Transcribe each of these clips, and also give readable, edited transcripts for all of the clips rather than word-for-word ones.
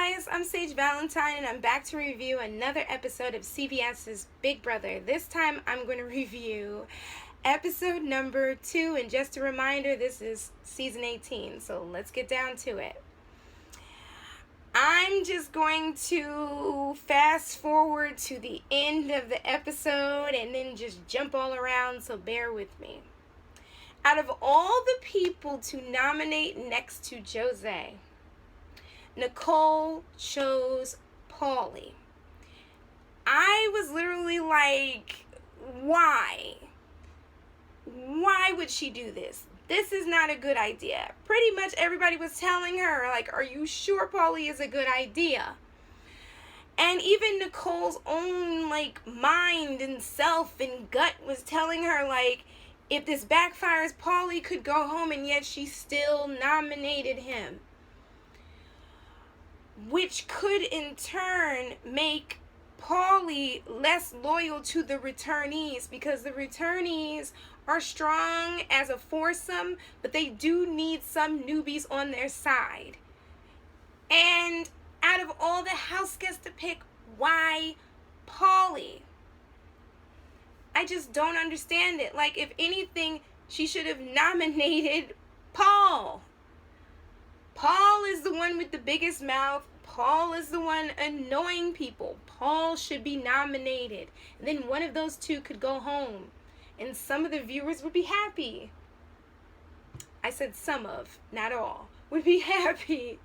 guys, I'm Sage Valentine and I'm back to review another episode of CBS's Big Brother. This time I'm going to review episode number 2, and just a reminder, this is season 18, so let's get down to it. I'm just going to fast forward to the end of the episode and then just jump all around, so bear with me. Out of all the people to nominate next to Jose, Nicole chose Paulie. I was literally like, why? Why would she do this? This is not a good idea. Pretty much everybody was telling her, like, are you sure Paulie is a good idea? And even Nicole's own, like, mind and self and gut was telling her, like, if this backfires, Paulie could go home, and yet she still nominated him. Which could in turn make Paulie less loyal to the returnees, because the returnees are strong as a foursome, but they do need some newbies on their side. And out of all the house guests to pick, why Paulie? I just don't understand it. Like, if anything, she should have nominated Paul. Paul is the one with the biggest mouth. Paul is the one annoying people. Paul should be nominated. And then one of those two could go home, and some of the viewers would be happy. I said some of, not all, would be happy.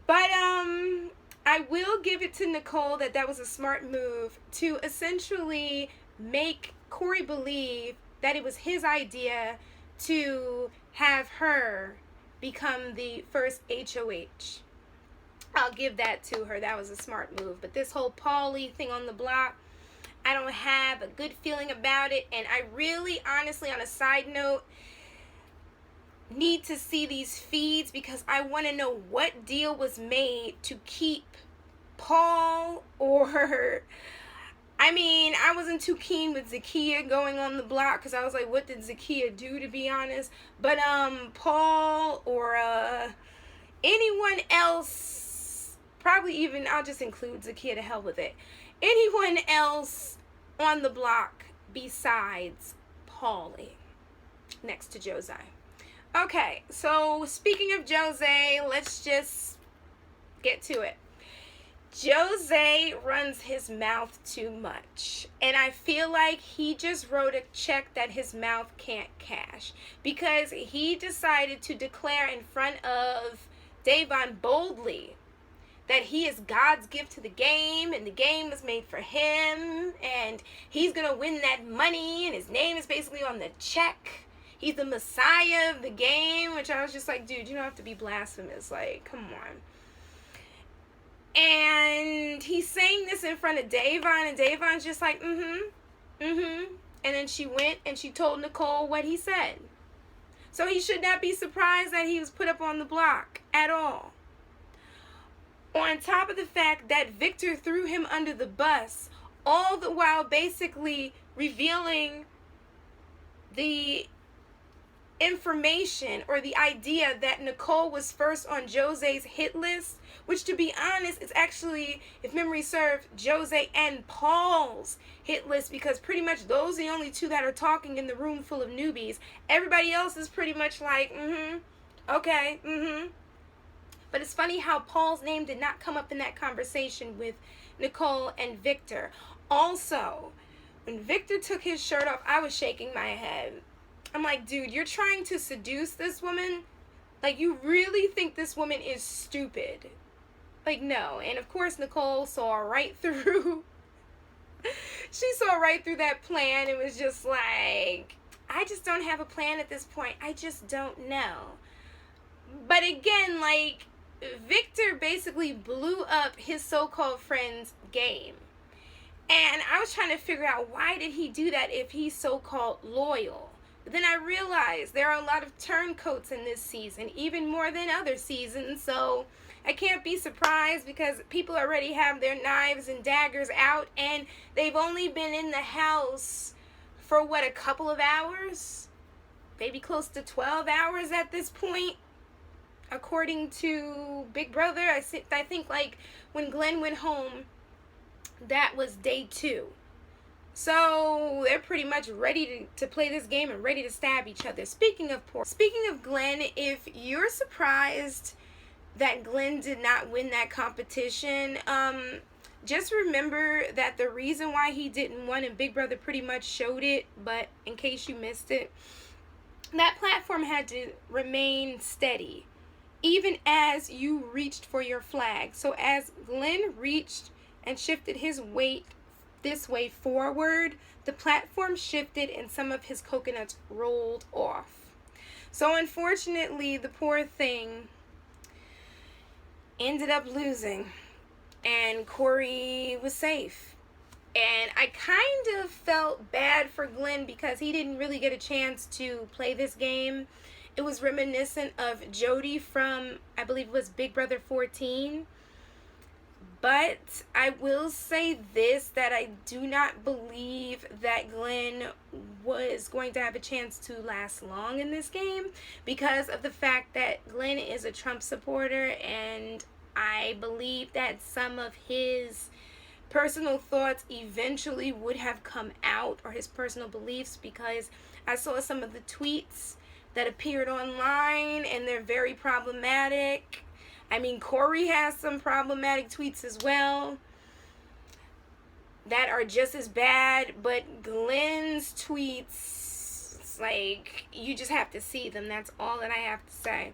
But I will give it to Nicole that was a smart move to essentially make Corey believe that it was his idea to have her become the first HOH. I'll give that to her. That was a smart move. But this whole Paulie thing on the block, I don't have a good feeling about it. And I really, honestly, on a side note, need to see these feeds, because I want to know what deal was made to keep Paul, or I mean, I wasn't too keen with Zakiya going on the block, because I was like, what did Zakiya do, to be honest? But Paul or anyone else, probably even, I'll just include Zakiya, to hell with it. Anyone else on the block besides Paulie next to Jose. Okay, so speaking of Jose, let's just get to it. Jose runs his mouth too much, and I feel like he just wrote a check that his mouth can't cash, because he decided to declare in front of Davon boldly that he is God's gift to the game, and the game was made for him, and he's gonna win that money, and his name is basically on the check. He's the Messiah of the game, which I was just like, dude, you don't have to be blasphemous. Like, come on. And he's saying this in front of Davon, and Davon's just like, and then she went and she told Nicole what he said. So he should not be surprised that he was put up on the block at all. On top of the fact that Victor threw him under the bus, all the while basically revealing the information or the idea that Nicole was first on Jose's hit list, which, to be honest, is actually, if memory serves, Jose and Paul's hit list, because pretty much those are the only two that are talking in the room full of newbies. Everybody else is pretty much like, okay, But it's funny how Paul's name did not come up in that conversation with Nicole and Victor. Also, when Victor took his shirt off, I was shaking my head. I'm like, dude, you're trying to seduce this woman? Like, you really think this woman is stupid? Like, no. And of course, Nicole saw right through. She saw right through that plan. It was just like, I just don't have a plan at this point. I just don't know. But again, like, Victor basically blew up his so-called friend's game. And I was trying to figure out, why did he do that if he's so-called loyal? But then I realized there are a lot of turncoats in this season, even more than other seasons, so I can't be surprised, because people already have their knives and daggers out, and they've only been in the house for, what, a couple of hours? Maybe close to 12 hours at this point? according to Big Brother, I think like when Glenn went home, that was day 2. So they're pretty much ready to play this game and ready to stab each other. Speaking of Glenn, if you're surprised that Glenn did not win that competition, just remember that the reason why he didn't win, and Big Brother pretty much showed it, but in case you missed it, that platform had to remain steady even as you reached for your flag. So as Glenn reached and shifted his weight this way forward, the platform shifted and some of his coconuts rolled off. So unfortunately, the poor thing ended up losing, and Corey was safe. And I kind of felt bad for Glenn because he didn't really get a chance to play this game. It was reminiscent of Jody from, I believe it was Big Brother 14. But I will say this, that I do not believe that Glenn was going to have a chance to last long in this game because of the fact that Glenn is a Trump supporter, and I believe that some of his personal thoughts eventually would have come out, or his personal beliefs, because I saw some of the tweets that appeared online and they're very problematic. I mean, Corey has some problematic tweets as well that are just as bad, but Glenn's tweets, it's like, you just have to see them. That's all that I have to say.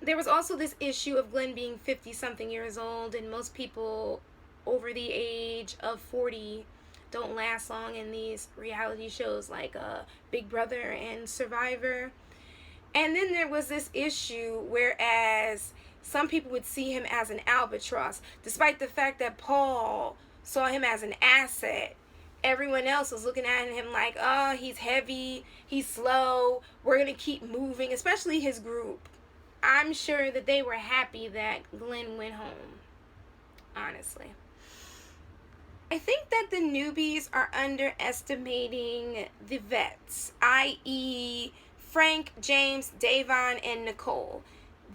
There was also this issue of Glenn being 50-something years old, and most people over the age of 40 don't last long in these reality shows like Big Brother and Survivor. And then there was this issue whereas some people would see him as an albatross, despite the fact that Paul saw him as an asset. Everyone else was looking at him like, oh, he's heavy, he's slow, we're going to keep moving, especially his group. I'm sure that they were happy that Glenn went home, honestly. I think that the newbies are underestimating the vets, i.e. Frank, James, Davon, and Nicole.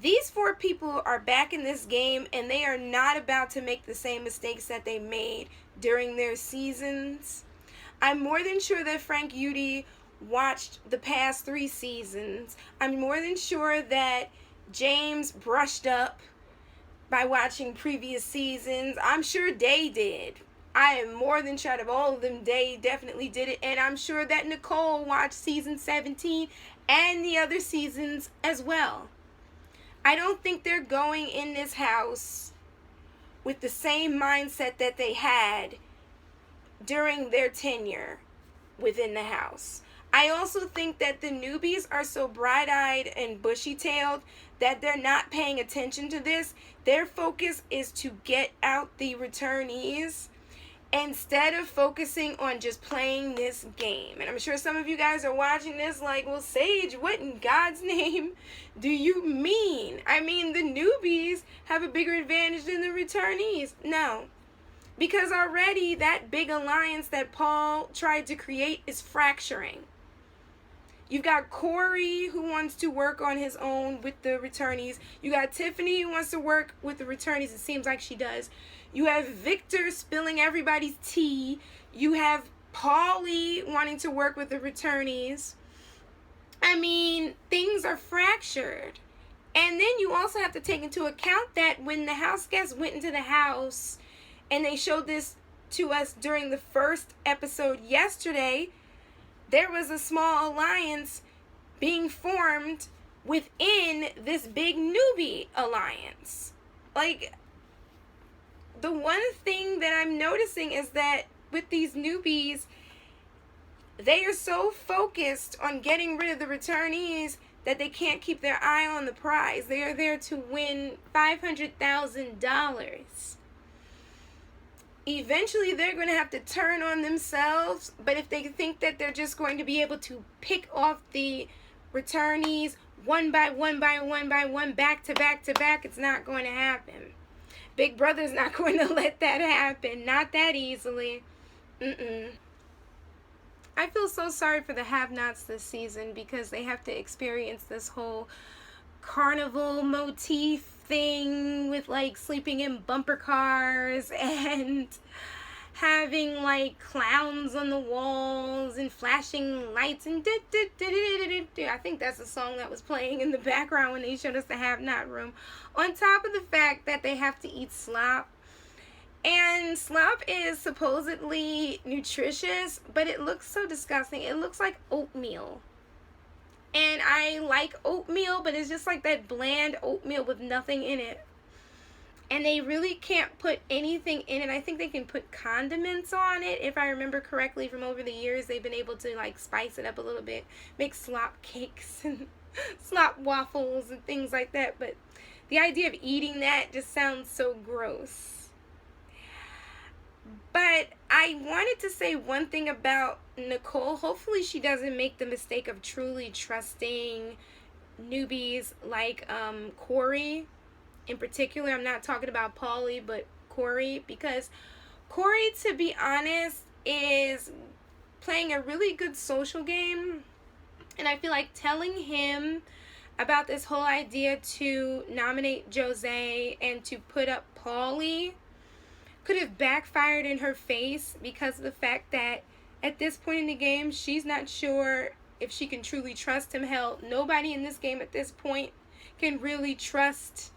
These 4 people are back in this game, and they are not about to make the same mistakes that they made during their seasons. I'm more than sure that Frank Udy watched the past 3 seasons. I'm more than sure that James brushed up by watching previous seasons. I'm sure Day did. I am more than sure out of all of them, Day definitely did it. And I'm sure that Nicole watched season 17 and the other seasons as well. I don't think they're going in this house with the same mindset that they had during their tenure within the house. I also think that the newbies are so bright-eyed and bushy-tailed that they're not paying attention to this. Their focus is to get out the returnees instead of focusing on just playing this game. And I'm sure some of you guys are watching this like, well, Sage, what in God's name do you mean? I mean, the newbies have a bigger advantage than the returnees. No. Because already that big alliance that Paul tried to create is fracturing. You've got Corey, who wants to work on his own with the returnees. You got Tiffany, who wants to work with the returnees. It seems like she does. You have Victor spilling everybody's tea. You have Paulie wanting to work with the returnees. I mean, things are fractured. And then you also have to take into account that when the house guests went into the house, and they showed this to us during the first episode yesterday, there was a small alliance being formed within this big newbie alliance. Like, the one thing that I'm noticing is that with these newbies, they are so focused on getting rid of the returnees that they can't keep their eye on the prize. They are there to win $500,000. Eventually, they're going to have to turn on themselves, but if they think that they're just going to be able to pick off the returnees one by one, back to back to back, it's not going to happen. Big Brother's not going to let that happen. Not that easily. I feel so sorry for the have-nots this season because they have to experience this whole carnival motif thing with like sleeping in bumper cars and having like clowns on the walls and flashing lights and I think that's the song that was playing in the background when they showed us the have-not room. On top of the fact that they have to eat slop. And slop is supposedly nutritious, but it looks so disgusting. It looks like oatmeal. And I like oatmeal, but it's just like that bland oatmeal with nothing in it. And they really can't put anything in it. I think they can put condiments on it. If I remember correctly from over the years, they've been able to like spice it up a little bit. Make slop cakes and slop waffles and things like that. But the idea of eating that just sounds so gross. But I wanted to say one thing about Nicole. Hopefully she doesn't make the mistake of truly trusting newbies like Corey. In particular, I'm not talking about Paulie, but Corey, because Corey, to be honest, is playing a really good social game, and I feel like telling him about this whole idea to nominate Jose and to put up Paulie could have backfired in her face because of the fact that at this point in the game, she's not sure if she can truly trust him. Hell, nobody in this game at this point can really trust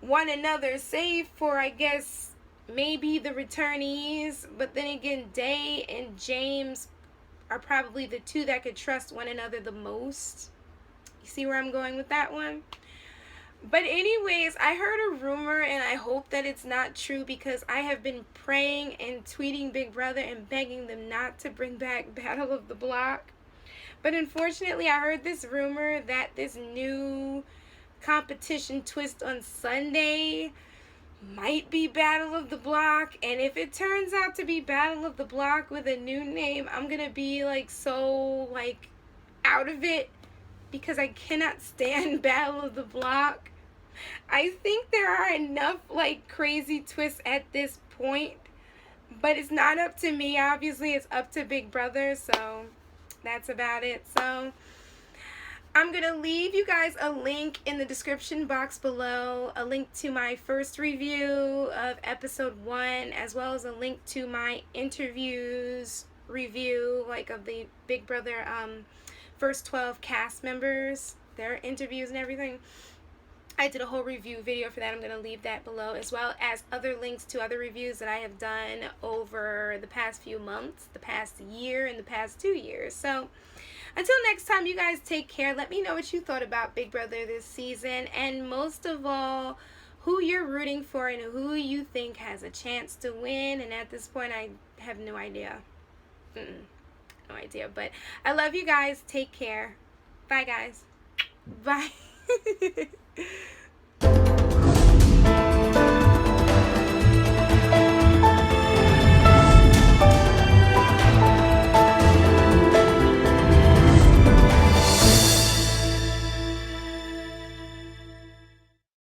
one another, save for, I guess, maybe the returnees. But then again, Day and James are probably the two that could trust one another the most. You see where I'm going with that one? But anyways, I heard a rumor, and I hope that it's not true, because I have been praying and tweeting Big Brother and begging them not to bring back Battle of the Block. But unfortunately, I heard this rumor that this new competition twist on Sunday might be Battle of the Block, and if it turns out to be Battle of the Block with a new name, I'm gonna be like so like out of it, because I cannot stand Battle of the Block. I think there are enough like crazy twists at this point, but it's not up to me. Obviously it's up to Big Brother, so that's about it. So I'm going to leave you guys a link in the description box below, a link to my first review of episode 1, as well as a link to my interviews review, like of the Big Brother first 12 cast members, their interviews and everything. I did a whole review video for that. I'm going to leave that below, as well as other links to other reviews that I have done over the past few months, the past year, and the past 2 years. So until next time, you guys take care. Let me know what you thought about Big Brother this season, and most of all, who you're rooting for and who you think has a chance to win. And at this point, I have no idea. No idea. But I love you guys. Take care. Bye, guys. Bye.